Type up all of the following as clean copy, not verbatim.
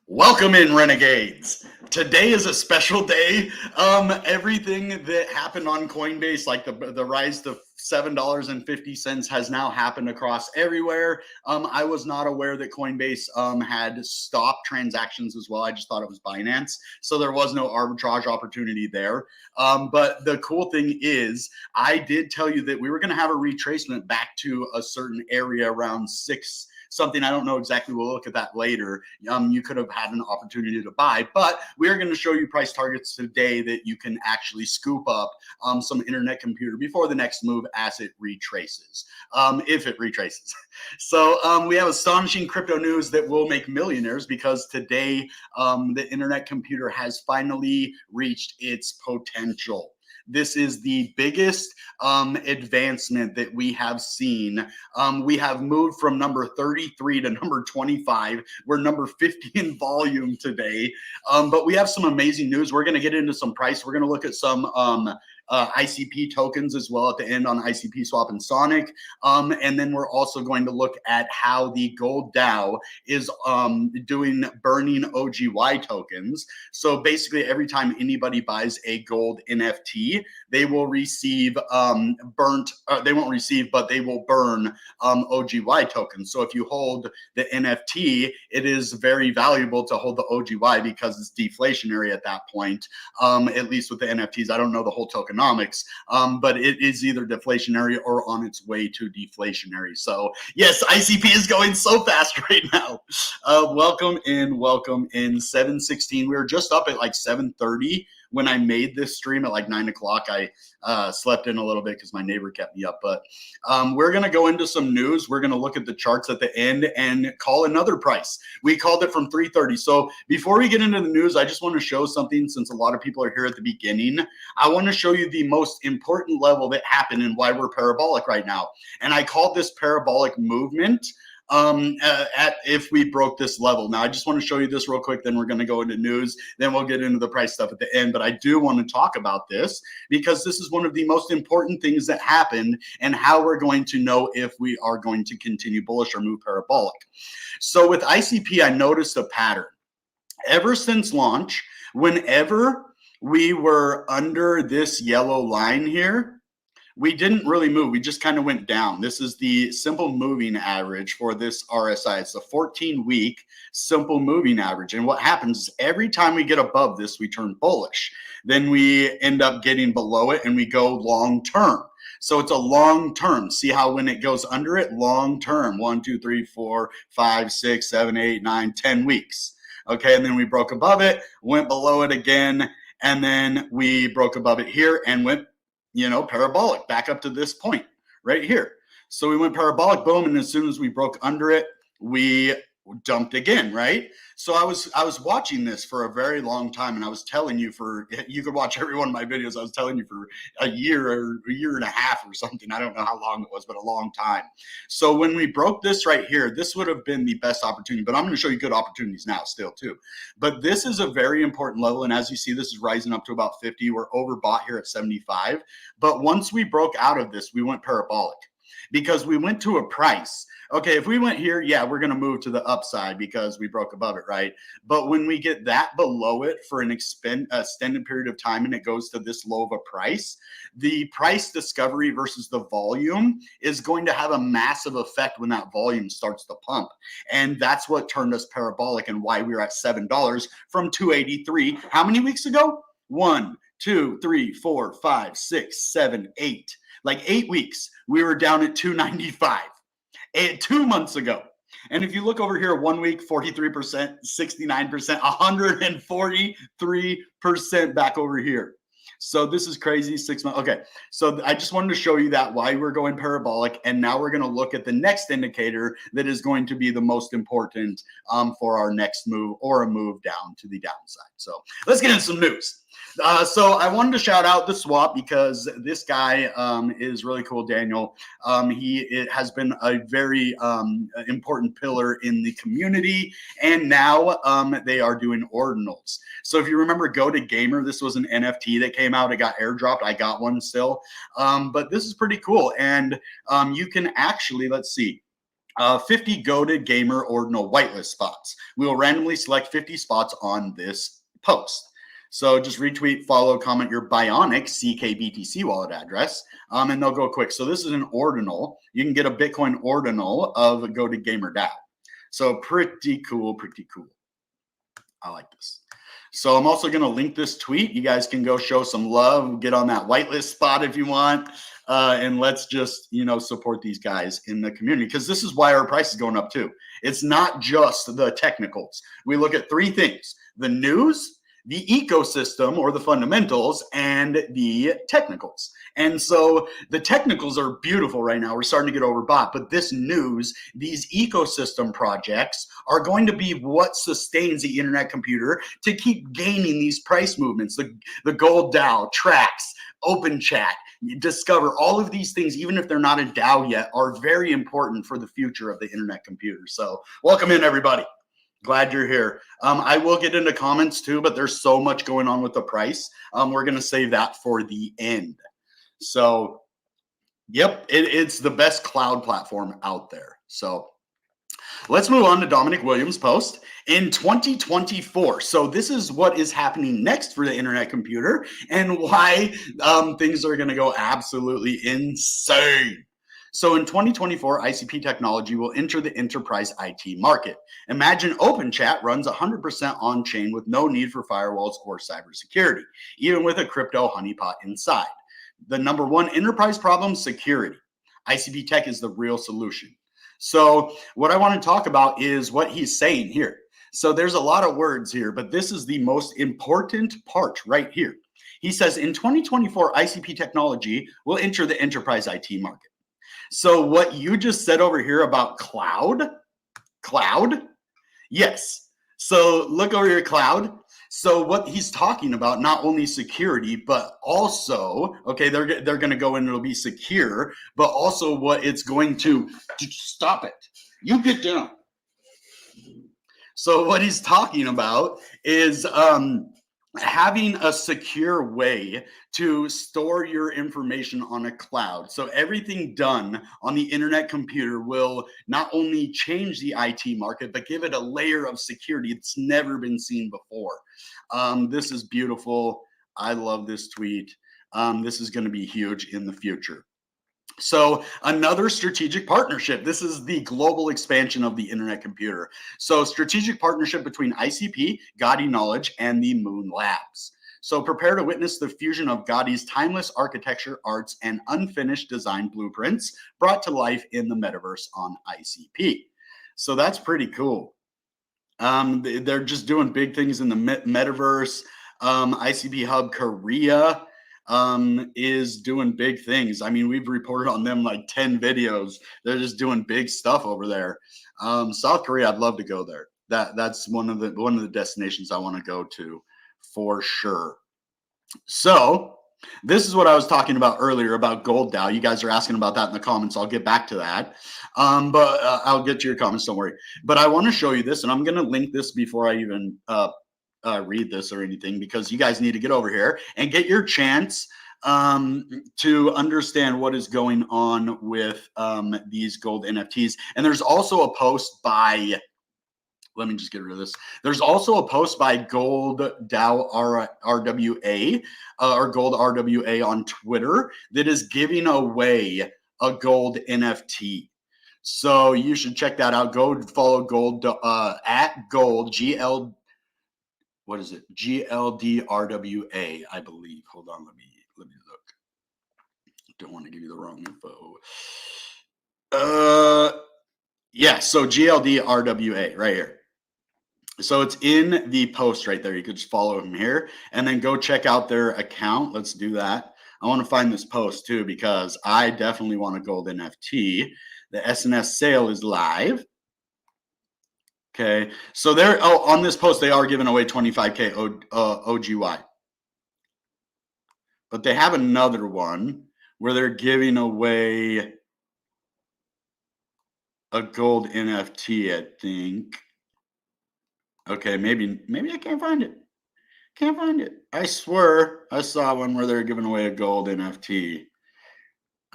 Welcome in, Renegades. Today is a special day. Everything that happened on Coinbase, like the rise to $7.50 has now happened across everywhere. I was not aware that Coinbase had stopped transactions as well. I just thought it was Binance. So there was no arbitrage opportunity there. But the cool thing is, I did tell you that we were going to have a retracement back to a certain area around something. I don't know exactly. We'll look at that later. You could have had an opportunity to buy, but we're going to show you price targets today that you can actually scoop up some internet computer before the next move as it retraces, if it retraces. So we have astonishing crypto news that will make millionaires, because today the internet computer has finally reached its potential. This is the biggest advancement that we have seen. We have moved from number 33 to number 25. We're number 50 in volume today. But we have some amazing news. We're going to get into some price. We're going to look at some ICP tokens as well at the end on ICP Swap and Sonic. And then we're also going to look at how the Gold DAO is burning OGY tokens. So basically every time anybody buys a gold NFT, they will receive they won't receive, but they will burn OGY tokens. So if you hold the NFT, it is very valuable to hold the OGY because it's deflationary at that point, at least with the NFTs. I don't know the whole tokenomics, but it is either deflationary or on its way to deflationary. So yes, ICP is going so fast right now. Welcome in 7:16. We were just up at like 7:30 when I made this stream at like 9 o'clock. I slept in a little bit because my neighbor kept me up, but we're going to go into some news. We're going to look at the charts at the end and call another price. We called it from 3:30. So before we get into the news, I just want to show something, since a lot of people are here at the beginning. I want to show you the most important level that happened and why we're parabolic right now. And I called this parabolic movement if we broke this level. Now, I just want to show you this real quick, then we're going to go into news, then we'll get into the price stuff at the end. But I do want to talk about this because this is one of the most important things that happened and how we're going to know if we are going to continue bullish or move parabolic. So with ICP, I noticed a pattern. Ever since launch, whenever we were under this yellow line here, we didn't really move. We just kind of went down. This is the simple moving average for this RSI. It's the 14-week simple moving average. And what happens is every time we get above this, we turn bullish. Then we end up getting below it and we go long term. So it's a long term. See how when it goes under it, long term, 1, 2, 3, 4, 5, 6, 7, 8, 9, 10 weeks. Okay, and then we broke above it, went below it again, and then we broke above it here and went, parabolic back up to this point right here. So we went parabolic, boom, and as soon as we broke under it, we dumped again, right? So I was watching this for a very long time, and I was telling you you could watch every one of my videos. I was telling you for a year or a year and a half or something. I don't know how long it was, but a long time. So when we broke this right here, this would have been the best opportunity, but I'm going to show you good opportunities now still too. But this is a very important level, and as you see, this is rising up to about 50. We're overbought here at 75. But once we broke out of this, we went parabolic because we went to a price. Okay, if we went here, yeah, we're going to move to the upside because we broke above it, right? But when we get that below it for an extended period of time and it goes to this low of a price, the price discovery versus the volume is going to have a massive effect when that volume starts to pump. And that's what turned us parabolic and why we were at $7 from 283. How many weeks ago? 1, 2, 3, 4, 5, 6, 7, 8. Like 8 weeks, we were down at 295. 2 months ago. And if you look over here, 1 week, 43%, 69%, 143% back over here. So this is crazy. 6 months. Okay. So I just wanted to show you that why we're going parabolic. And now we're going to look at the next indicator that is going to be the most important for our next move or a move down to the downside. So let's get into some news. So I wanted to shout out the swap because this guy is really cool, Daniel. He has been a very important pillar in the community, and now they are doing ordinals. So if you remember Go to Gamer, this was an NFT that came out. It got airdropped. I got one still, but this is pretty cool. And you can actually, let's see. 50 Go to Gamer ordinal whitelist spots. We will randomly select 50 spots on this post. So just retweet, follow, comment your Bionic CKBTC wallet address, and they'll go quick. So this is an ordinal. You can get a Bitcoin ordinal of Go to Gamer DAO. So pretty cool, pretty cool. I like this. So I'm also going to link this tweet. You guys can go show some love, get on that whitelist spot if you want, and let's just, you know, support these guys in the community, because this is why our price is going up too. It's not just the technicals. We look at three things: the news, the ecosystem or the fundamentals, and the technicals. And so the technicals are beautiful right now. We're starting to get overbought, but this news, these ecosystem projects are going to be what sustains the internet computer to keep gaining these price movements. The Gold DAO, TRAX, Open Chat, Discover, all of these things, even if they're not a DAO yet, are very important for the future of the internet computer. So welcome in, everybody. Glad you're here. I will get into comments too, but there's so much going on with the price. We're going to save that for the end. So, yep, it's the best cloud platform out there. So let's move on to Dominic Williams' post in 2024. So this is what is happening next for the internet computer and why things are going to go absolutely insane. So in 2024, ICP technology will enter the enterprise IT market. Imagine OpenChat runs 100% on-chain with no need for firewalls or cybersecurity, even with a crypto honeypot inside. The number one enterprise problem, security. ICP Tech is the real solution. So what I want to talk about is what he's saying here. So there's a lot of words here, but this is the most important part right here. He says in 2024, ICP technology will enter the enterprise IT market. So what you just said over here about cloud, yes. So look over here, cloud. So what he's talking about, not only security, but also, okay, they're going to go in, it'll be secure, but also what it's going to stop it. You get down. So what he's talking about is having a secure way to store your information on a cloud. So everything done on the internet computer will not only change the IT market, but give it a layer of security that's never been seen before. This is beautiful. I love this tweet. This is going to be huge in the future. So another strategic partnership. This is the global expansion of the internet computer. So strategic partnership between ICP, Gotti Knowledge, and the Moon Labs. So prepare to witness the fusion of Gotti's timeless architecture, arts, and unfinished design blueprints brought to life in the metaverse on ICP. So that's pretty cool. They're just doing big things in the metaverse. ICP Hub Korea is doing big things. I mean, we've reported on them like 10 videos. They're just doing big stuff over there. South Korea, I'd love to go there. That's one of the destinations I want to go to for sure. So this is what I was talking about earlier about Gold DAO. You guys are asking about that in the comments. I'll get back to that. But I'll get to your comments, don't worry. But I want to show you this, and I'm going to link this before I even read this or anything, because you guys need to get over here and get your chance to understand what is going on with these gold NFTs. And there's also a post by, let me just get rid of this. There's also a post by Gold DAO RWA or Gold RWA on Twitter that is giving away a gold NFT. So you should check that out. Go follow Gold at Gold GL. What is it? GLDRWA, I believe. Hold on, let me look. Don't want to give you the wrong info. Yeah, so GLDRWA right here. So it's in the post right there. You could just follow them here and then go check out their account. Let's do that. I want to find this post too because I definitely want a gold NFT. The SNS sale is live. Okay, so they're on this post they are giving away 25K OGY, but they have another one where they're giving away a gold NFT, I think. Okay, maybe I can't find it. Can't find it. I swear I saw one where they're giving away a gold NFT.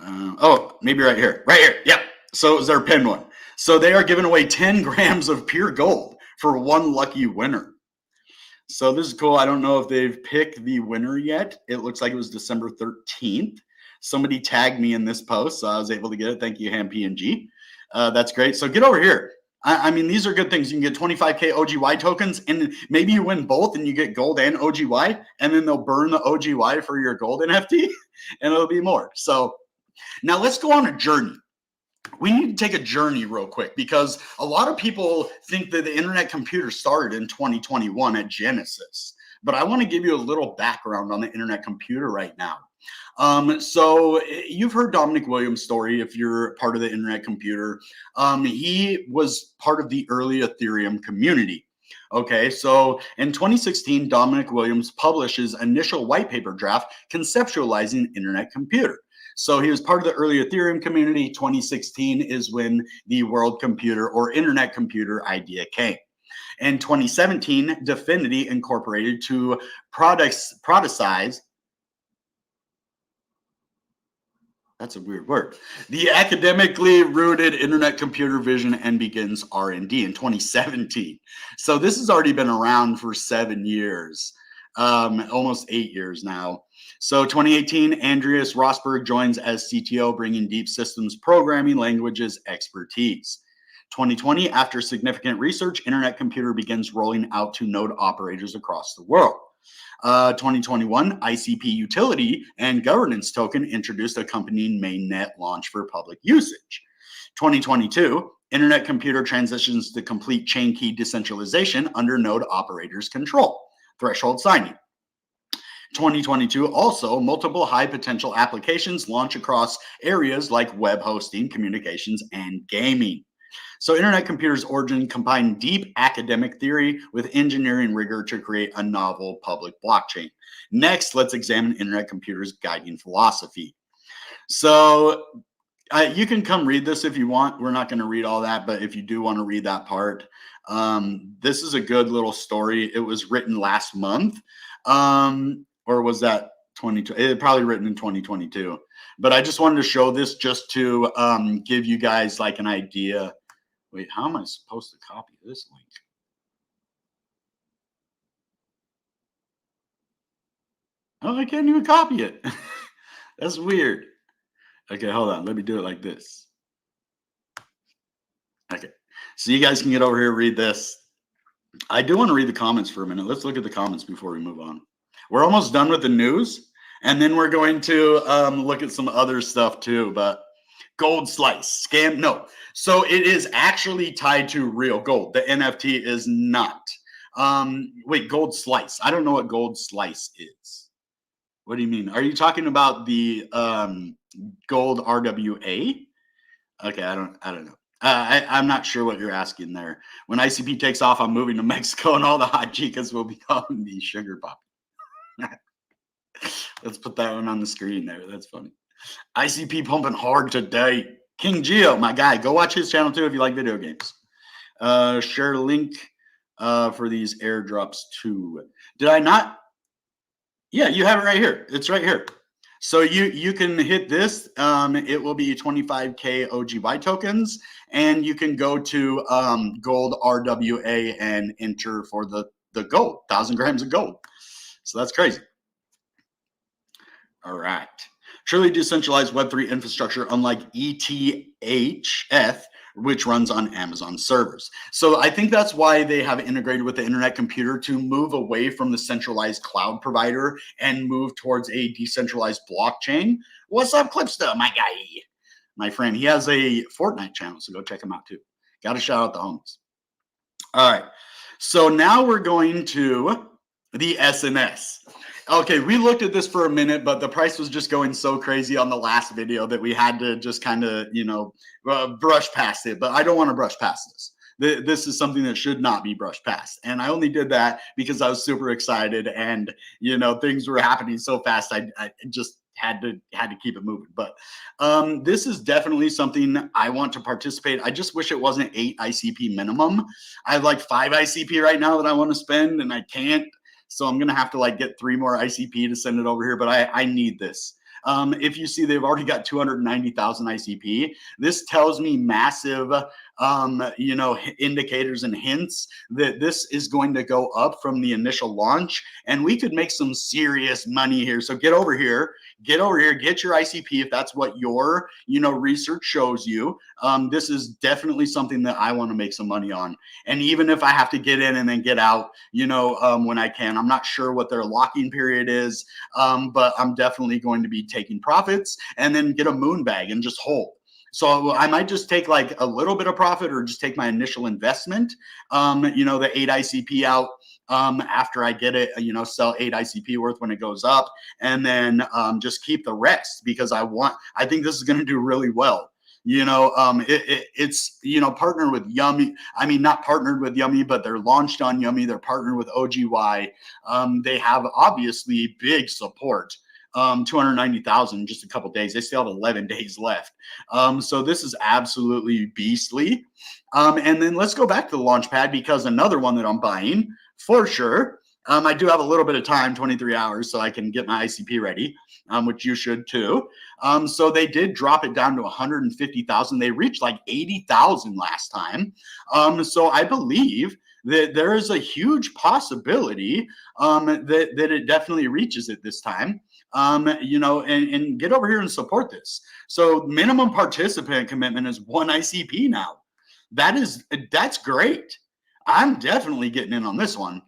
Oh, maybe right here. Right here. Yep. So it was their pin one. So they are giving away 10 grams of pure gold for one lucky winner. So this is cool. I don't know if they've picked the winner yet. It looks like it was December 13th. Somebody tagged me in this post, so I was able to get it. Thank you, Ham PNG. That's great. So get over here. I mean, these are good things. You can get 25K OGY tokens, and maybe you win both and you get gold and OGY, and then they'll burn the OGY for your gold NFT, and it'll be more. So now let's go on a journey. We need to take a journey real quick because a lot of people think that the internet computer started in 2021 at Genesis. But I want to give you a little background on the internet computer right now. So you've heard Dominic Williams' story if you're part of the internet computer. He was part of the early Ethereum community. Okay, so in 2016, Dominic Williams published his initial white paper draft conceptualizing internet computer. So he was part of the early Ethereum community. 2016 is when the world computer or internet computer idea came. In 2017, Dfinity incorporated to productize. That's a weird word. The academically rooted internet computer vision and begins R&D in 2017. So this has already been around for 7 years, almost 8 years now. So 2018, Andreas Rosberg joins as CTO, bringing deep systems programming languages expertise. 2020, after significant research, internet computer begins rolling out to node operators across the world. 2021, ICP utility and governance token introduced accompanying mainnet launch for public usage. 2022, internet computer transitions to complete chain key decentralization under node operators control. Threshold signing. 2022, also multiple high potential applications launch across areas like web hosting, communications, and gaming. So internet computers' origin combined deep academic theory with engineering rigor to create a novel public blockchain. Next, let's examine internet computers' guiding philosophy. So you can come read this if you want. We're not going to read all that, but if you do want to read that part, this is a good little story. It was written last month. Or was that 2020? It probably written in 2022. But I just wanted to show this just to give you guys like an idea. Wait, how am I supposed to copy this link? Oh, I can't even copy it. That's weird. Okay, hold on. Let me do it like this. Okay, so you guys can get over here, read this. I do want to read the comments for a minute. Let's look at the comments before we move on. We're almost done with the news, and then we're going to look at some other stuff too. But gold slice scam, no. So it is actually tied to real gold. The NFT is not. Wait, gold slice. I don't know what gold slice is. What do you mean? Are you talking about the gold RWA? Okay, I don't know. I'm not sure what you're asking there. When ICP takes off, I'm moving to Mexico, and all the hot chicas will be calling me sugar pop. Let's put that one on the screen there. That's funny. ICP pumping hard today. King Geo, my guy. Go watch his channel too if you like video games. Share link for these airdrops too. Did I not? Yeah, you have it right here. It's right here. So you can hit this. It will be 25K OGY tokens, and you can go to Gold RWA and enter for the gold, 1,000 grams of gold. So that's crazy. All right. Truly decentralized Web3 infrastructure, unlike ETHF, which runs on Amazon servers. So I think that's why they have integrated with the internet computer to move away from the centralized cloud provider and move towards a decentralized blockchain. What's up, Clipsta, my guy? My friend, he has a Fortnite channel, so go check him out too. Got to shout out the homies. All right. So now we're going to the SNS. Okay, we looked at this for a minute, but the price was just going so crazy on the last video that we had to just kind of, brush past it. But I don't want to brush past this. This is something that should not be brushed past. And I only did that because I was super excited and, things were happening so fast. I just had to keep it moving. But this is definitely something I want to participate. I just wish it wasn't 8 ICP minimum. I have like 5 ICP right now that I want to spend and I can't. So I'm going to have to like get 3 more ICP to send it over here, but I need this. If you see, they've already got 290,000 ICP. This tells me massive, indicators and hints that this is going to go up from the initial launch, and we could make some serious money here. So get over here, get your ICP if that's what your, research shows you. This is definitely something that I want to make some money on. And even if I have to get in and then get out, when I can, I'm not sure what their locking period is, but I'm definitely going to be taking profits and then get a moon bag and just hold. So I might just take like a little bit of profit or just take my initial investment, the 8 ICP out after I get it, sell 8 ICP worth when it goes up, and then just keep the rest because I think this is going to do really well. It's partnered with Yummy. I mean, not partnered with Yummy, but they're launched on Yummy. They're partnered with OGY. They have obviously big support. 290,000 in just a couple days. They still have 11 days left. So this is absolutely beastly. And then let's go back to the launch pad because another one that I'm buying for sure. I do have a little bit of time, 23 hours, so I can get my ICP ready, which you should too. So they did drop it down to 150,000. They reached like 80,000 last time. So I believe that there is a huge possibility that it definitely reaches it this time. And get over here and support this. So minimum participant commitment is 1 ICP now. That's great. I'm definitely getting in on this one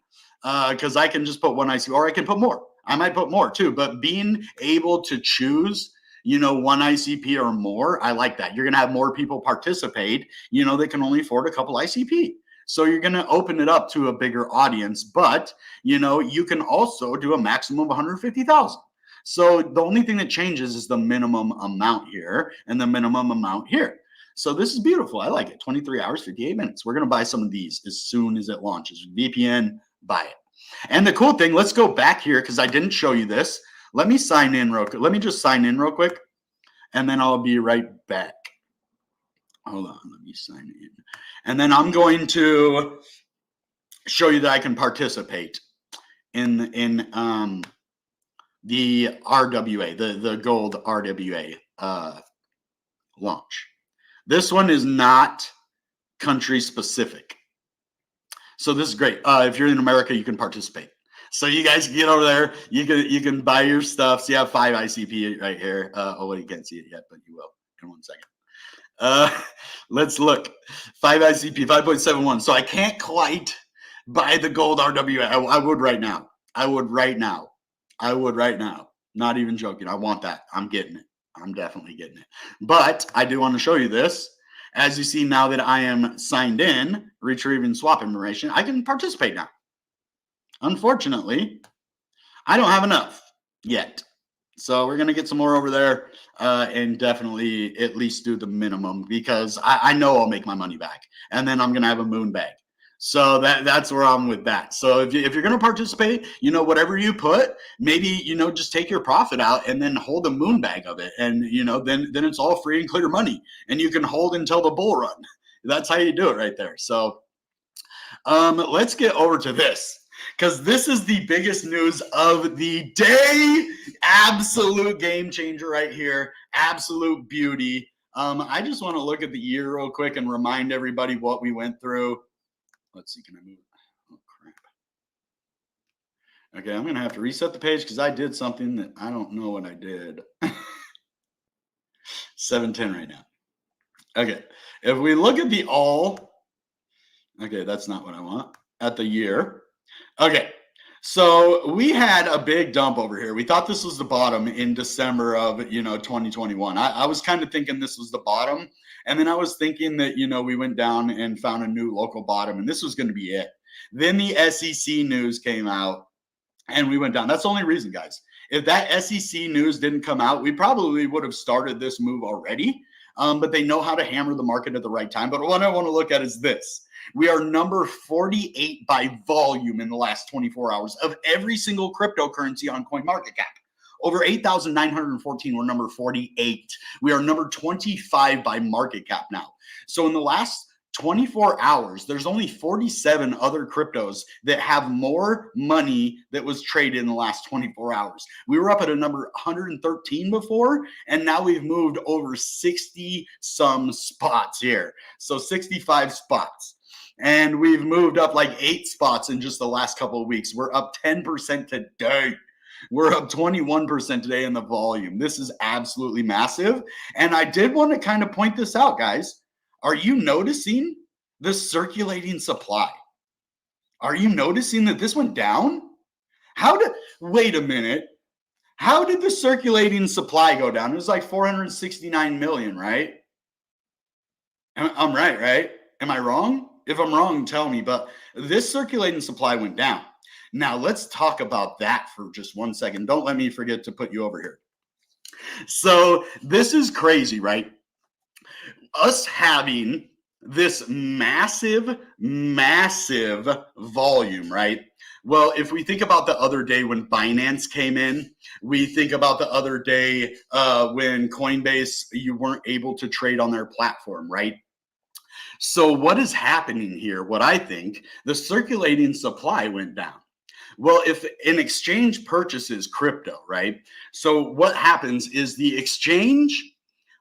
because I can just put 1 ICP, or I can put more. I might put more too, but being able to choose, 1 ICP or more, I like that. You're going to have more people participate, that can only afford a couple ICP. So you're going to open it up to a bigger audience, but, you can also do a maximum of 150,000. So the only thing that changes is the minimum amount here and the minimum amount here. So this is beautiful. I like it. 23 hours, 58 minutes. We're going to buy some of these as soon as it launches. VPN, buy it. And the cool thing, let's go back here because I didn't show you this. Let me sign in real quick. Let me just sign in real quick and then I'll be right back. Hold on. Let me sign in. And then I'm going to show you that I can participate in the RWA, the Gold RWA launch. This one is not country specific. So this is great. If you're in America, you can participate. So you guys get over there. You can buy your stuff. So you have 5 ICP right here. You can't see it yet, but you will in 1 second. Let's look. 5 ICP, 5.71. So I can't quite buy the Gold RWA. I would right now. I would right now. Not even joking. I want that. I'm getting it. I'm definitely getting it. But I do want to show you this. As you see, now that I am signed in, retrieving swap information, I can participate now. Unfortunately, I don't have enough yet. So we're going to get some more over there and definitely at least do the minimum because I know I'll make my money back. And then I'm going to have a moon bag. So that's where I'm with that. So if you're going to participate, whatever you put, maybe, just take your profit out and then hold a moon bag of it. And, then it's all free and clear money and you can hold until the bull run. That's how you do it right there. So let's get over to this because this is the biggest news of the day. Absolute game changer right here. Absolute beauty. I just want to look at the year real quick and remind everybody what we went through. Let's see, can I move? Oh, crap. Okay, I'm going to have to reset the page because I did something that I don't know what I did. 710 right now. Okay, if we look at the all, okay, that's not what I want, at the year. Okay, so we had a big dump over here. We thought this was the bottom in December of, 2021. I was kind of thinking this was the bottom. And then I was thinking that, we went down and found a new local bottom and this was going to be it. Then the SEC news came out and we went down. That's the only reason, guys. If that SEC news didn't come out, we probably would have started this move already. But they know how to hammer the market at the right time. But what I want to look at is this. We are number 48 by volume in the last 24 hours of every single cryptocurrency on CoinMarketCap. Over 8,914, we're number 48. We are number 25 by market cap now. So in the last 24 hours, there's only 47 other cryptos that have more money that was traded in the last 24 hours. We were up at a number 113 before, and now we've moved over 60 some spots here. So 65 spots. And we've moved up like 8 spots in just the last couple of weeks. We're up 10% today. We're up 21% today in the volume. This is absolutely massive. And I did want to kind of point this out, guys. Are you noticing the circulating supply? Are you noticing that this went down? Wait a minute. How did the circulating supply go down? It was like 469 million, right? I'm right, right? Am I wrong? If I'm wrong, tell me. But this circulating supply went down. Now, let's talk about that for just 1 second. Don't let me forget to put you over here. So this is crazy, right? Us having this massive, massive volume, right? Well, if we think about the other day when Binance came in, we think about the other day when Coinbase, you weren't able to trade on their platform, right? So what is happening here? What I think, the circulating supply went down. Well, if an exchange purchases crypto, right? So what happens is the exchange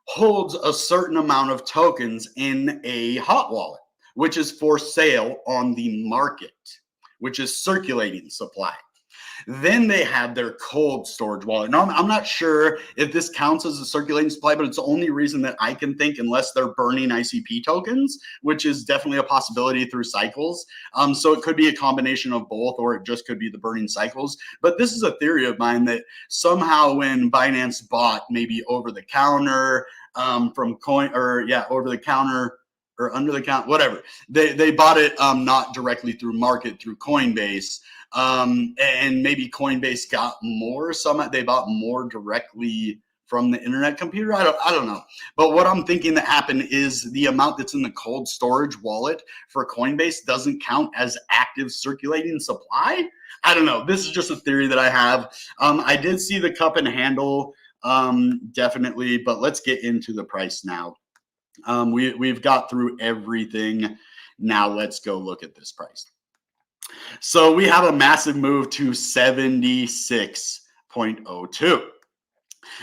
holds a certain amount of tokens in a hot wallet, which is for sale on the market, which is circulating supply. Then they have their cold storage wallet. Now, I'm not sure if this counts as a circulating supply, but it's the only reason that I can think, unless they're burning ICP tokens, which is definitely a possibility through cycles. So it could be a combination of both, or it just could be the burning cycles. But this is a theory of mine that somehow when Binance bought maybe over the counter from over the counter or under the counter, whatever, they bought it not directly through market, through Coinbase. And maybe Coinbase got more. They bought more directly from the internet computer. I don't know. But what I'm thinking that happened is the amount that's in the cold storage wallet for Coinbase doesn't count as active circulating supply. I don't know. This is just a theory that I have. I did see the cup and handle, definitely, but let's get into the price now. We've got through everything. Now let's go look at this price. So we have a massive move to 76.02.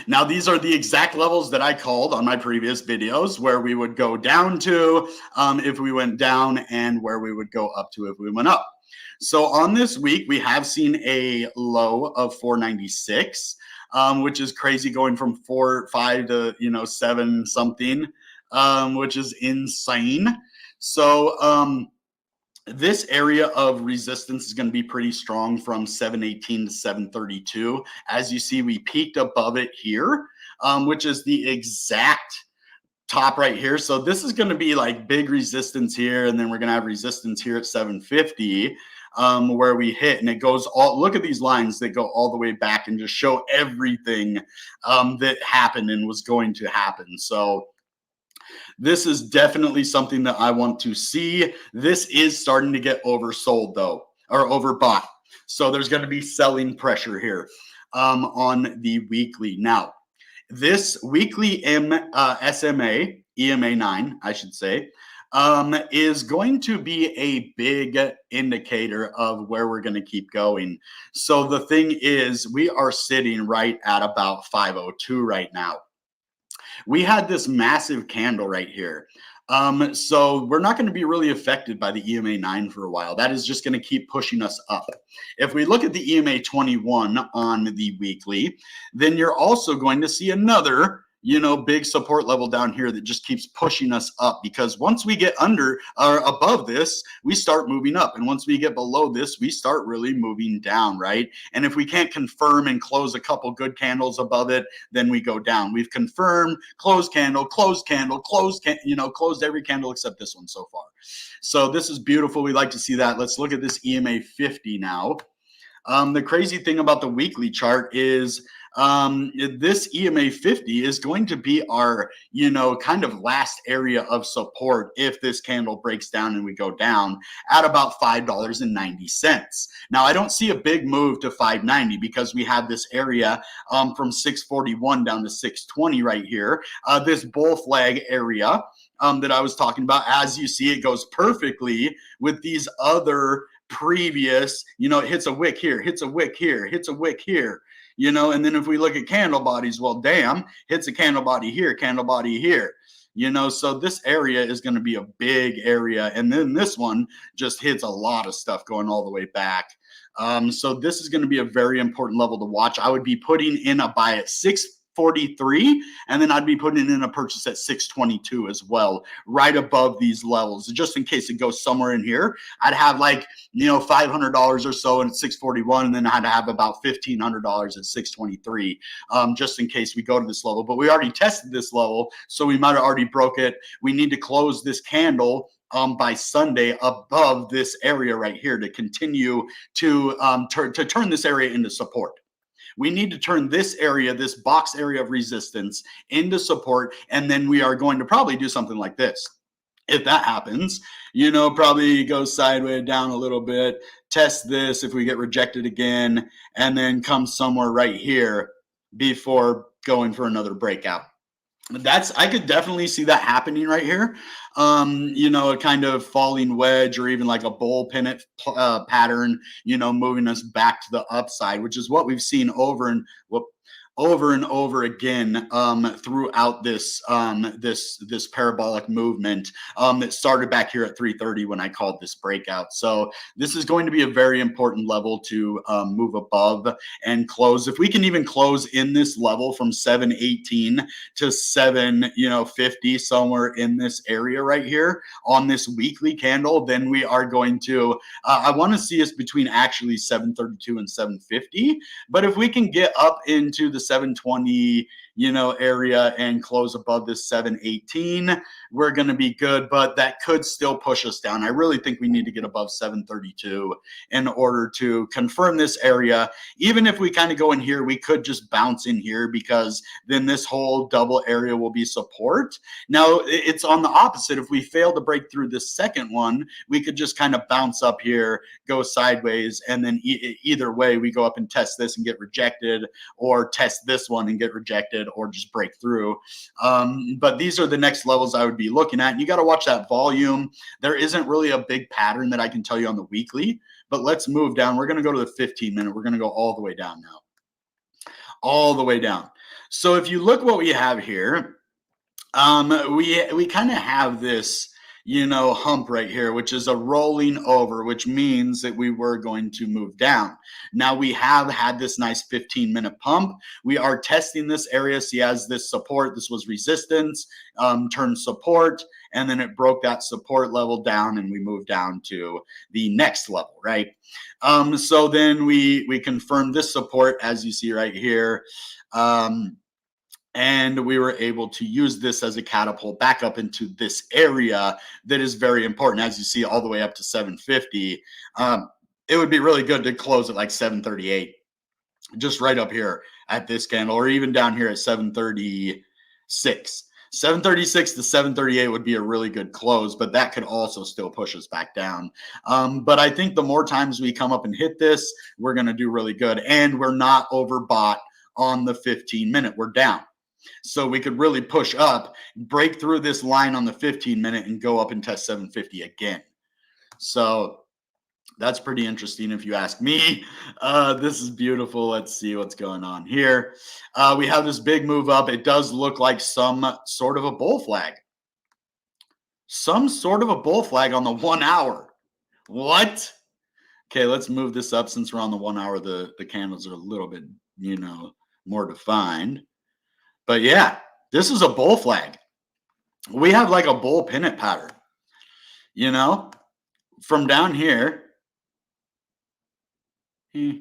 Now, these are the exact levels that I called on my previous videos, where we would go down to if we went down, and where we would go up to if we went up. So on this week, we have seen a low of 496, which is crazy, going from 4.5 to 7 something, which is insane. So this area of resistance is going to be pretty strong from 718 to 732. As you see, we peaked above it here, which is the exact top right here. So this is going to be like big resistance here, and then we're going to have resistance here at 750, where we hit, and it goes all, look at these lines that go all the way back and just show everything that happened and was going to happen. So this is definitely something that I want to see. This is starting to get oversold though, or overbought. So there's going to be selling pressure here on the weekly. Now, this weekly SMA, EMA9, I should say, is going to be a big indicator of where we're going to keep going. So the thing is, we are sitting right at about 502 right now. We had this massive candle right here. So we're not going to be really affected by the EMA9 for a while. That is just going to keep pushing us up. If we look at the EMA21 on the weekly, then you're also going to see another big support level down here that just keeps pushing us up, because once we get under or above this, we start moving up. And once we get below this, we start really moving down, right? And if we can't confirm and close a couple good candles above it, then we go down. We've confirmed, closed candle, closed candle, closed every candle except this one so far. So this is beautiful. We like to see that. Let's look at this EMA 50 now. The crazy thing about the weekly chart is this EMA 50 is going to be our, kind of last area of support if this candle breaks down and we go down at about $5.90. Now, I don't see a big move to 590 because we have this area from 641 down to 620 right here, this bull flag area that I was talking about. As you see, it goes perfectly with these other previous, it hits a wick here, hits a wick here, hits a wick here, and then if we look at candle bodies, well, damn, hits a candle body here, so this area is going to be a big area. And then this one just hits a lot of stuff going all the way back. So this is going to be a very important level to watch. I would be putting in a buy at 643, and then I'd be putting in a purchase at 622 as well, right above these levels, just in case it goes somewhere in here. I'd have $500 or so at 641, and then I'd have about $1,500 at 623, just in case we go to this level. But we already tested this level, so we might have already broke it. We need to close this candle by Sunday above this area right here to continue to turn this area into support. We need to turn this area, this box area of resistance, into support, and then we are going to probably do something like this. If that happens, probably go sideways down a little bit, test this if we get rejected again, and then come somewhere right here before going for another breakout. I could definitely see that happening right here. A kind of falling wedge, or even like a bull pennant pattern, moving us back to the upside, which is what we've seen over and over again throughout this this parabolic movement that started back here at 330 when I called this breakout. So this is going to be a very important level to move above and close. If we can even close in this level from 718 to 750, somewhere in this area right here on this weekly candle, then we are going to I want to see us between actually 732 and 750. But if we can get up into the 720 area and close above this 718, we're going to be good, but that could still push us down. I really think we need to get above 732 in order to confirm this area. Even if we kind of go in here, we could just bounce in here, because then this whole double area will be support. Now, it's on the opposite. If we fail to break through this second one, we could just kind of bounce up here, go sideways, and then either way, we go up and test this and get rejected, or test this one and get rejected, or just break through. But these are the next levels I would be looking at. And you got to watch that volume. There isn't really a big pattern that I can tell you on the weekly, but let's move down. We're going to go to the 15-minute. We're going to go all the way down now. All the way down. So if you look what we have here, we kind of have this hump right here, which is a rolling over, which means that we were going to move down. Now we have had this nice 15-minute pump. We are testing this area. See, as this support, this was resistance, turned support, and then it broke that support level down, and we moved down to the next level, right? So then we confirmed this support, as you see right here. And we were able to use this as a catapult back up into this area that is very important. As you see, all the way up to 750. It would be really good to close at like 738, just right up here at this candle, or even down here at 736. 736 to 738 would be a really good close, but that could also still push us back down. But I think the more times we come up and hit this, we're going to do really good. And we're not overbought on the 15-minute. We're down. So we could really push up, break through this line on the 15-minute, and go up and test 750 again. So that's pretty interesting if you ask me. This is beautiful. Let's see what's going on here. We have this big move up. It does look like some sort of a bull flag. Some sort of a bull flag on the 1 hour. What? Okay, let's move this up. Since we're on the 1 hour, the candles are a little bit, more defined. But yeah, This is a bull flag. We have like a bull pennant pattern, you know, from down here. Right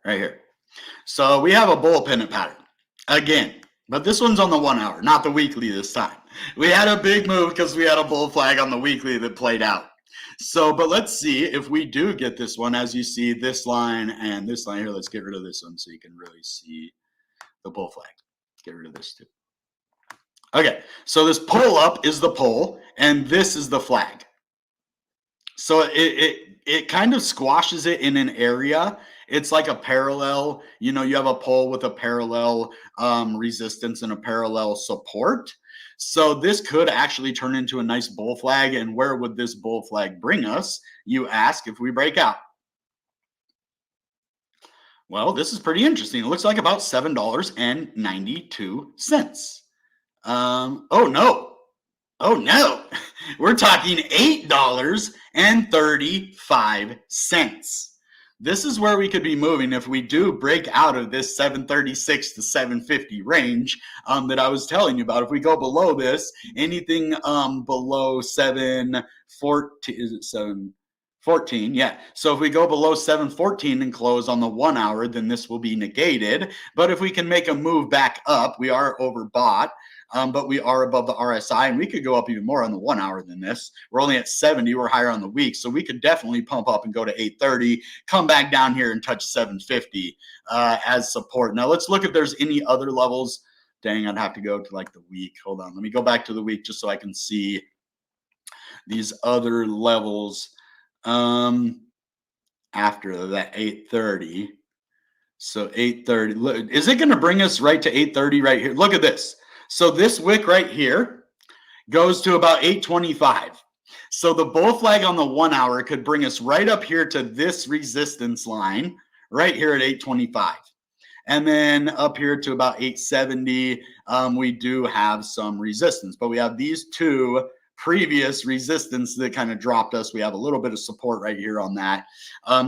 here. So we have a bull pennant pattern again, but this one's on the 1 hour, not the weekly this time. We had a big move because we had a bull flag on the weekly that played out. So, but let's see if we do get this one. As you see, this line and this line here, let's get rid of this one so you can really see the bull flag. Get rid of this too. Okay, so this pull up is the pull, and this is the flag. So it kind of squashes it in an area. It's like a parallel, you know, you have a pull with a parallel resistance and a parallel support. So this could actually turn into a nice bull flag. And where would this bull flag bring us, you ask, if we break out? Well, this is pretty interesting. It looks like about $7.92. Oh no. Oh no. We're talking $8.35. This is where we could be moving if we do break out of this 736 to 750 range that I was telling you about. If we go below this, anything below 714, is it 714? Yeah. So if we go below 714 and close on the 1 hour, then this will be negated. But if we can make a move back up, we are overbought. But we are above the RSI, and we could go up even more on the 1 hour than this. We're only at 70. We're higher on the week. So we could definitely pump up and go to 830, come back down here and touch 750 as support. Now let's look if there's any other levels. Dang, I'd have to go to like the week. Hold on. Let me go back to the week just so I can see these other levels after that 830. So 830. Is it going to bring us right to 830 right here? Look at this. So this wick right here goes to about 825. So the bull flag on the 1 hour could bring us right up here to this resistance line right here at 825. And then up here to about 870, we do have some resistance. But we have these two previous resistance that kind of dropped us. We have a little bit of support right here on that.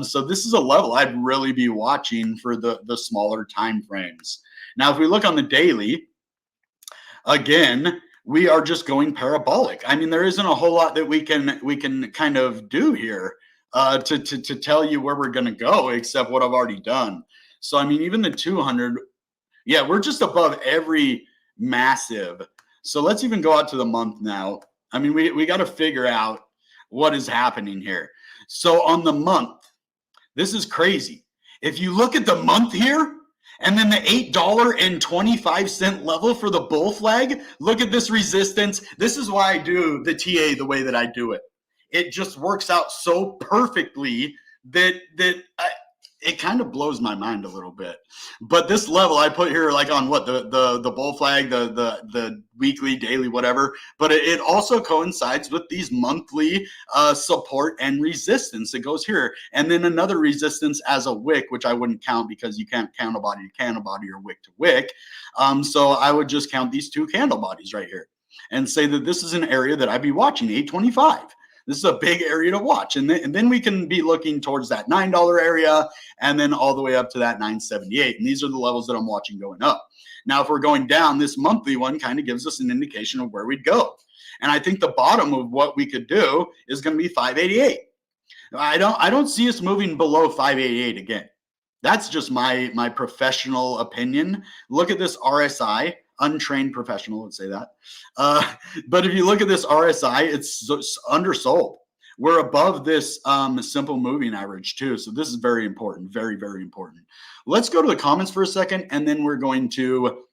So this is a level I'd really be watching for the smaller time frames. Now, if we look on the daily, again, we are just going parabolic. I mean, there isn't a whole lot that we can kind of do here to tell you where we're going to go, except what I've already done. So, I mean, even the 200, yeah, we're just above every massive. So let's even go out to the month now. I mean, we got to figure out what is happening here. So on the month, this is crazy. If you look at the month here, and then the $8.25 level for the bull flag, look at this resistance. This is why I do the TA the way that I do it. It just works out so perfectly that it kind of blows my mind a little bit. But this level I put here like on what the bull flag, the weekly, daily, whatever. But it also coincides with these monthly support and resistance. It goes here, and then another resistance as a wick, which I wouldn't count because you can't candle body to candle body or wick to wick. So I would just count these two candle bodies right here and say that this is an area that I'd be watching, 825. This is a big area to watch. And then we can be looking towards that $9 area and then all the way up to that 978. And these are the levels that I'm watching going up. Now, if we're going down, this monthly one kind of gives us an indication of where we'd go. And I think the bottom of what we could do is going to be 588. I don't see us moving below 588 again. That's just my professional opinion. Look at this RSI. Untrained professional would say that. But if you look at this RSI, it's undersold. We're above this simple moving average too. So this is very important, very, very important. Let's go to the comments for a second, and then we're going to,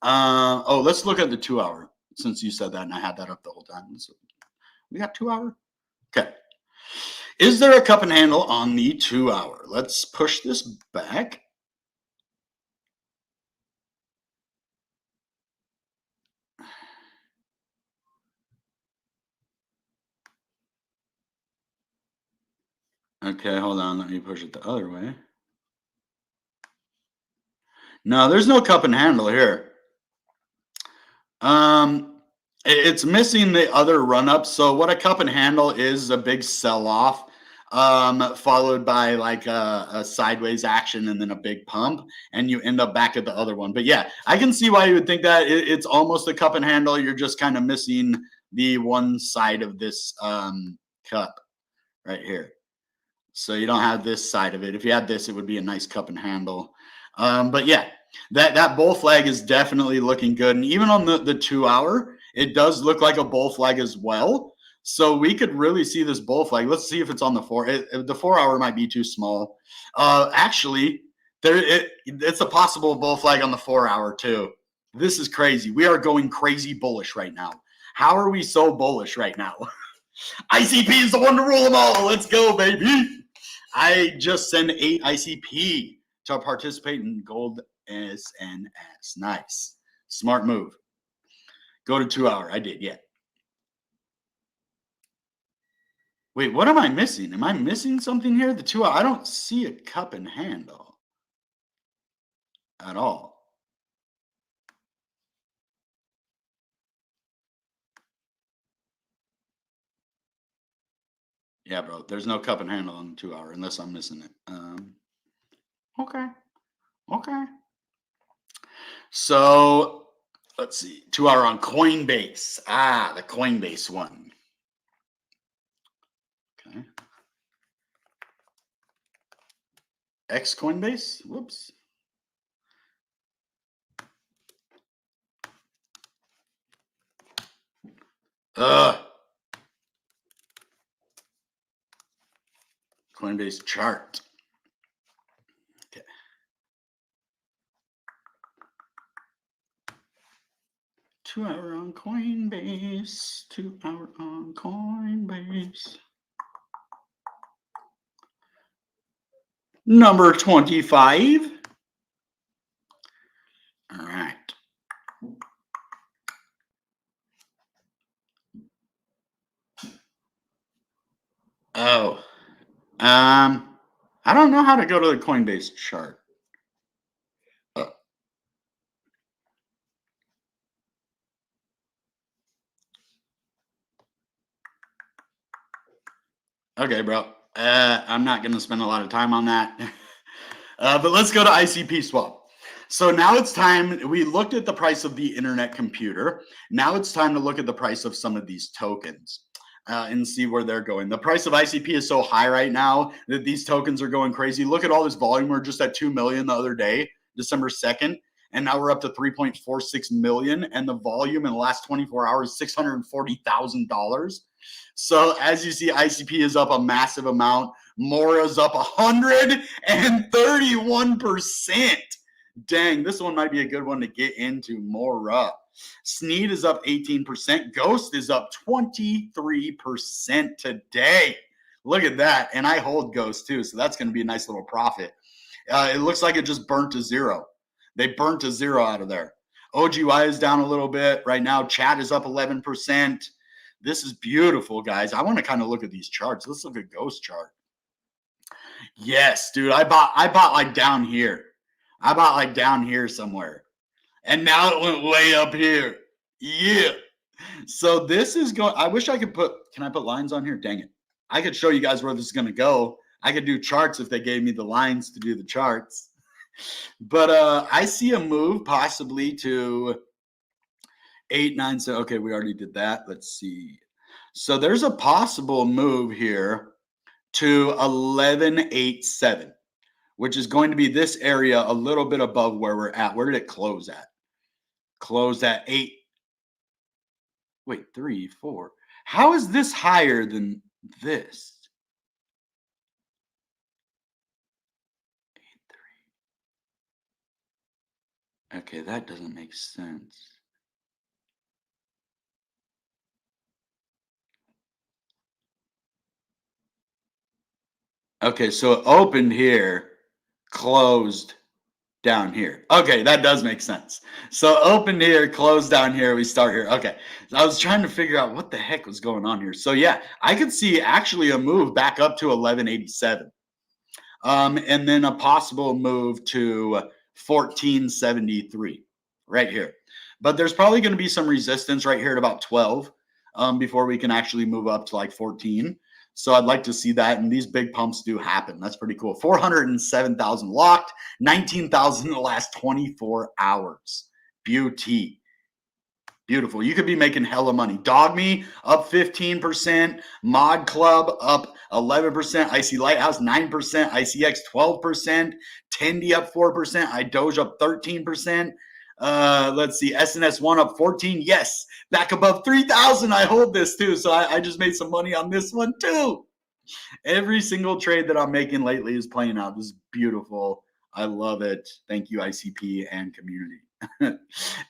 let's look at the 2 hour, since you said that and I had that up the whole time. So we got 2 hour? Okay. Is there a cup and handle on the 2 hour? Let's push this back. Okay, hold on. Let me push it the other way. No, there's no cup and handle here. It's missing the other run up. So what a cup and handle is a big sell off. followed by like a sideways action and then a big pump, and you end up back at the other one. But yeah, I can see why you would think that. It's almost a cup and handle. You're just kind of missing the one side of this cup right here. So you don't have this side of it. If you had this, it would be a nice cup and handle. But yeah, that bull flag is definitely looking good. And even on the 2 hour, it does look like a bull flag as well. So we could really see this bull flag. Let's see if it's on the 4. The 4 hour might be too small. Actually, it's a possible bull flag on the 4 hour too. This is crazy. We are going crazy bullish right now. How are we so bullish right now? ICP is the one to rule them all. Let's go, baby. I just sent 8 ICP to participate in Gold SNS. Nice. Smart move. Go to 2 hour. I did, yeah. Wait, what am I missing? Am I missing something here? The 2 hour. I don't see a cup and handle at all. Yeah, bro. There's no cup and handle on the 2 hour unless I'm missing it. Okay. Okay. So let's see. 2 hour on Coinbase. The Coinbase one. Okay. X Coinbase. Whoops. Coinbase chart. Okay. Two hour on Coinbase. 2 hour on Coinbase. Number 25. All right. Oh. I don't know how to go to the Coinbase chart. Okay, bro. I'm not going to spend a lot of time on that. But let's go to ICP Swap. So now it's time. We looked at the price of the internet computer. Now it's time to look at the price of some of these tokens and see where they're going. The price of ICP is so high right now that these tokens are going crazy. Look at all this volume. We're just at 2 million the other day, December 2nd. And now we're up to 3.46 million. And the volume in the last 24 hours, $640,000. So as you see, ICP is up a massive amount. Mora's up 131%. Dang, this one might be a good one to get into. Mora. Sneed is up 18%. Ghost is up 23% today. Look at that. And I hold Ghost too, so that's going to be a nice little profit. It looks like it just burnt to zero. They burnt to zero out of there. OGY is down a little bit. Right now, chat is up 11%. This is beautiful, guys. I want to kind of look at these charts. Let's look at Ghost chart. Yes, dude. I bought like down here. I bought like down here somewhere. And now it went way up here. Yeah. So this is going. I wish I could put. Can I put lines on here? Dang it. I could show you guys where this is going to go. I could do charts if they gave me the lines to do the charts. But I see a move possibly to 8, 9, 7. Okay, we already did that. Let's see. So there's a possible move here to 11.87, which is going to be this area a little bit above where we're at. Where did it close at? Closed at 8. Wait, 3, 4. How is this higher than this? 8, 3. Okay, that doesn't make sense. Okay, so it opened here, closed down here. Okay, that does make sense. So opened here, closed down here, we start here. Okay, so I was trying to figure out what the heck was going on here. So yeah, I could see actually a move back up to 11.87. And then a possible move to 14.73 right here. But there's probably going to be some resistance right here at about 12 before we can actually move up to like 14. So I'd like to see that, and these big pumps do happen. That's pretty cool. 407,000 locked, 19,000 in the last 24 hours. Beauty. Beautiful. You could be making hella money. Dog Me up 15%. Mod Club up 11%. IC Lighthouse 9%. ICX 12%. Tendy up 4%. iDoge up 13%. Let's see. SNS1 up 14. Yes. Back above 3,000. I hold this too. So I just made some money on this one too. Every single trade that I'm making lately is playing out. This is beautiful. I love it. Thank you, ICP and community.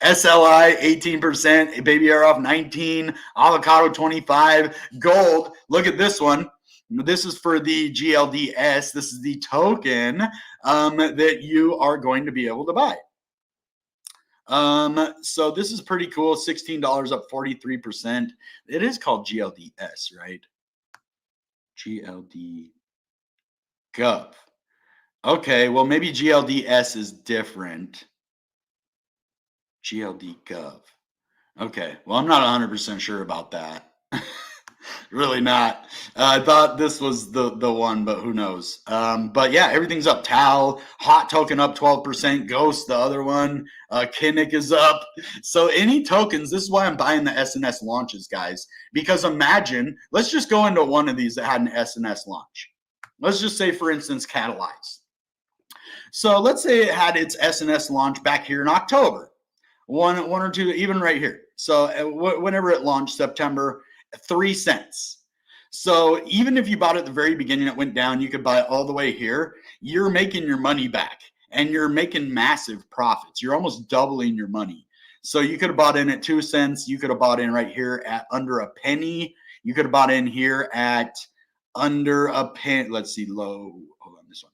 SLI 18%, Baby Air off 19, Avocado 25, Gold. Look at this one. This is for the GLDS. This is the token that you are going to be able to buy. So this is pretty cool. $16 up 43%. It is called GLDS, right? GLD Gov. Okay, well maybe GLDS is different. GLD Gov. Okay, well I'm not 100% sure about that. Really not. I thought this was the one, but who knows? But yeah, everything's up. Tal, Hot Token up 12%. Ghost, the other one. Kinnick is up. So any tokens, this is why I'm buying the SNS launches, guys. Because imagine, let's just go into one of these that had an SNS launch. Let's just say, for instance, Catalyze. So let's say it had its SNS launch back here in October. One or two, even right here. So whenever it launched, September, 3 cents. So even if you bought it at the very beginning, it went down, you could buy it all the way here. You're making your money back and you're making massive profits. You're almost doubling your money. So you could have bought in at 2 cents. You could have bought in right here at under a penny. You could have bought in here at under a penny. Let's see, low. Hold on, this one.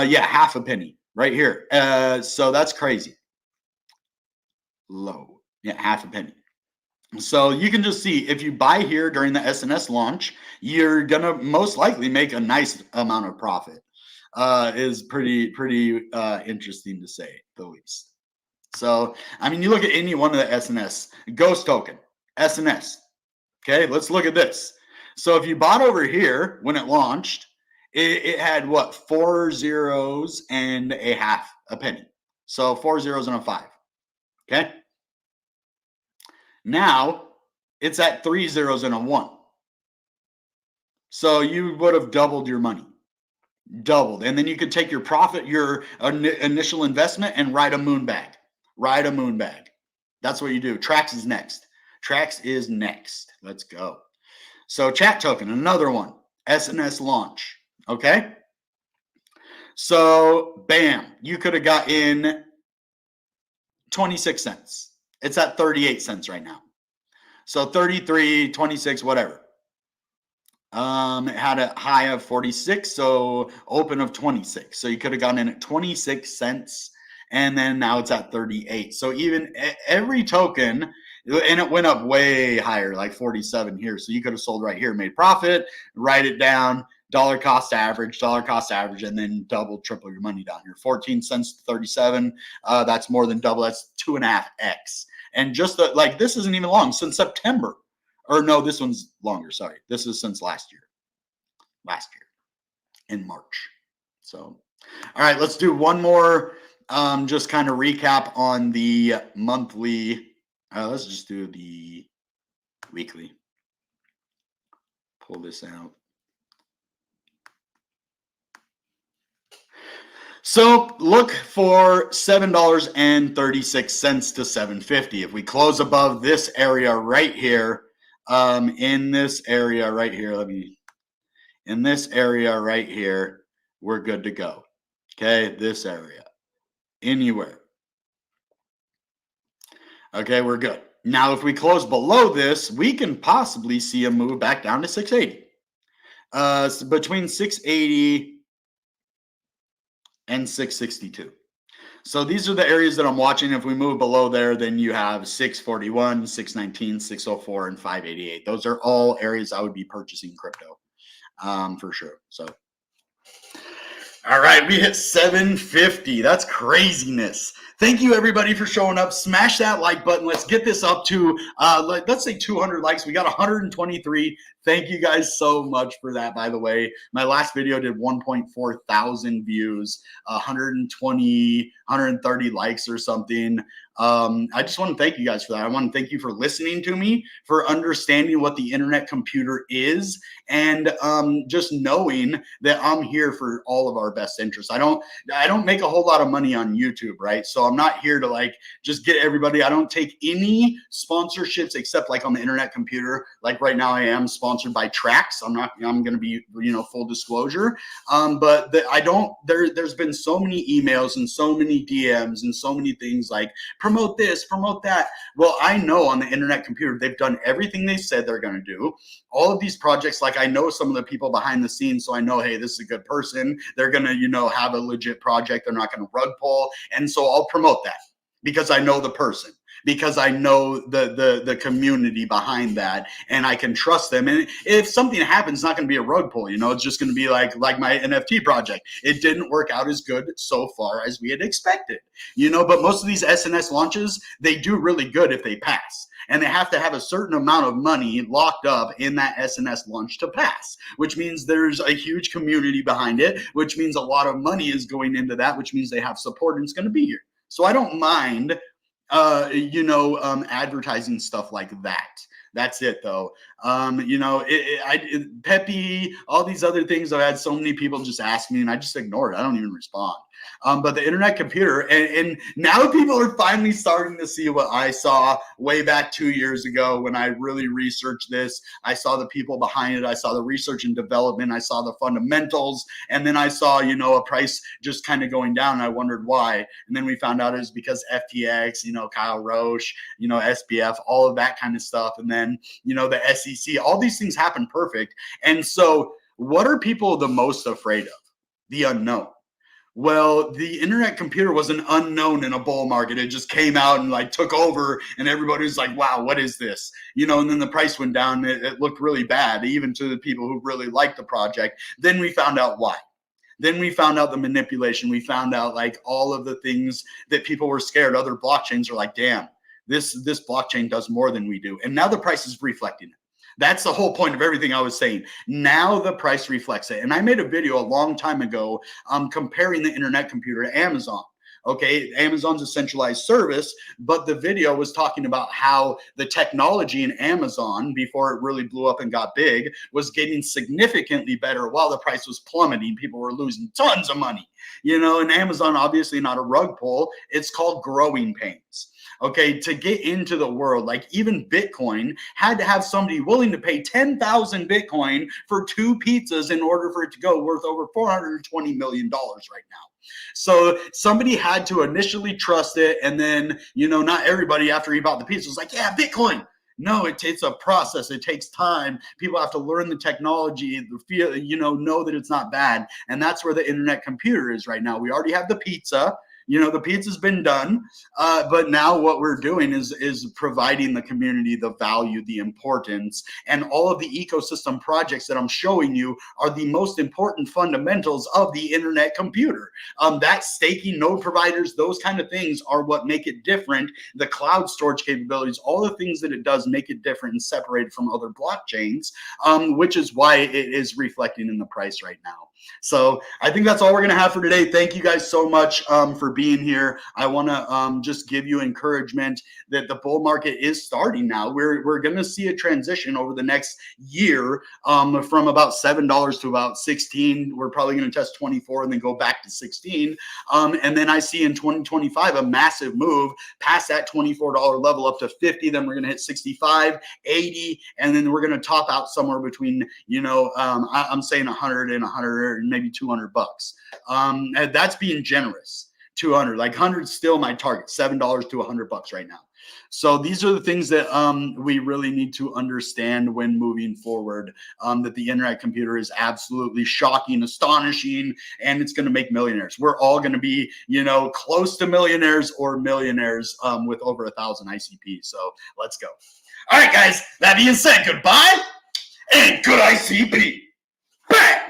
Yeah, half a penny right here. So that's crazy. Low. Yeah, half a penny. So you can just see if you buy here during the SNS launch, you're going to most likely make a nice amount of profit. Is pretty interesting to say the least. So, I mean, you look at any one of the SNS, Ghost Token, SNS. Okay, let's look at this. So if you bought over here when it launched, it had what? 4 zeros and a half a penny. So 4 zeros and a 5. Okay. Now it's at 3 zeros and a 1. So you would have doubled your money. Doubled. And then you could take your profit, your initial investment, and ride a moon bag. Ride a moon bag. That's what you do. TRAX is next. TRAX is next. Let's go. So chat token, another one. SNS launch. Okay. So bam, you could have got in 26 cents. It's at 38 cents right now. So 33, 26, whatever. It had a high of 46, so open of 26. So you could have gotten in at 26 cents, and then now it's at 38. So even every token, and it went up way higher, like 47 here. So you could have sold right here, made profit, write it down, dollar cost average, and then double, triple your money down here. 14 cents to 37. That's more than double. That's 2.5x. And just like this isn't even long, since September. Or no, this one's longer. Sorry. This is since last year. Last year in March. So, all right, let's do one more. Just kind of recap on the monthly. Let's just do the weekly. Pull this out. So look for $7.36 to $7.50. If we close above this area right here, in this area right here, we're good to go. Okay, this area, anywhere. Okay, we're good. Now, if we close below this, we can possibly see a move back down to 680. So between 680 and 662. So these are the areas that I'm watching. If we move below there, then you have 641, 619, 604, and 588. Those are all areas I would be purchasing crypto for sure. So, all right, we hit 750. That's craziness. Thank you, everybody, for showing up. Smash that like button. Let's get this up to, let's say 200 likes. We got 123. Thank you guys so much for that, by the way. My last video did 1.4 thousand views, 120, 130 likes or something. I just want to thank you guys for that. I want to thank you for listening to me, for understanding what the internet computer is, and just knowing that I'm here for all of our best interests. I don't make a whole lot of money on YouTube, right? So I'm not here to like just get everybody. I don't take any sponsorships except like on the internet computer. Like right now I am sponsored by TRAX. I'm going to be, full disclosure. But there's been so many emails and so many DMs and so many things like promote this, promote that. Well, I know on the internet computer, they've done everything they said they're going to do. All of these projects, like I know some of the people behind the scenes, so I know, hey, this is a good person. They're going to, have a legit project. They're not going to rug pull. And so I'll promote that because I know the person, because I know the community behind that, and I can trust them. And if something happens, it's not going to be a rug pull. It's just going to be like my NFT project. It didn't work out as good so far as we had expected. But most of these SNS launches, they do really good if they pass. And they have to have a certain amount of money locked up in that SNS launch to pass, which means there's a huge community behind it, which means a lot of money is going into that, which means they have support and it's going to be here. So I don't mind advertising stuff like that. That's it though. Peppy, all these other things, I've had so many people just ask me and I just ignore it. I don't even respond. But the internet computer, and now people are finally starting to see what I saw way back 2 years ago when I really researched this. I saw the people behind it. I saw the research and development. I saw the fundamentals. And then I saw, a price just kind of going down. And I wondered why. And then we found out it was because FTX, Kyle Roche, SBF, all of that kind of stuff. And then, the SEC, all these things happen perfect. And so what are people the most afraid of? The unknown. Well, the internet computer was an unknown in a bull market. It just came out and like took over and everybody was like, wow, what is this? And then the price went down. It looked really bad, even to the people who really liked the project. Then we found out why. Then we found out the manipulation. We found out like all of the things that people were scared. Other blockchains are like, damn, this blockchain does more than we do. And now the price is reflecting it. That's the whole point of everything I was saying. Now the price reflects it. And I made a video a long time ago comparing the internet computer to Amazon. Okay, Amazon's a centralized service, but the video was talking about how the technology in Amazon, before it really blew up and got big, was getting significantly better while the price was plummeting. People were losing tons of money. And Amazon, obviously not a rug pull, it's called growing pains. Okay, to get into the world, like even Bitcoin had to have somebody willing to pay 10,000 Bitcoin for 2 pizzas in order for it to go, worth over $420 million right now. So somebody had to initially trust it. And then, not everybody after he bought the pizza was like, yeah, Bitcoin. No, it's a process. It takes time. People have to learn the technology, feel, know that it's not bad. And that's where the internet computer is right now. We already have the pizza. The pizza's been done, but now what we're doing is providing the community the value, the importance, and all of the ecosystem projects that I'm showing you are the most important fundamentals of the internet computer. That staking, node providers, those kind of things are what make it different. The cloud storage capabilities, all the things that it does make it different and separated from other blockchains, which is why it is reflecting in the price right now. So I think that's all we're going to have for today. Thank you guys so much for being here. I want to just give you encouragement that the bull market is starting now. We're going to see a transition over the next year from about $7 to about 16. We're probably going to test 24 and then go back to 16. And then I see in 2025 a massive move past that $24 level up to 50. Then we're going to hit 65, 80, and then we're going to top out somewhere between, I'm saying 100 and 100. Maybe $200. And that's being generous. 200, like 100 is still my target. $7 to $100 right now. So these are the things that we really need to understand when moving forward. That the internet computer is absolutely shocking, astonishing, and it's going to make millionaires. We're all going to be, close to millionaires or millionaires with over 1,000 ICP. So let's go. All right, guys. That being said, goodbye and good ICP. Bang!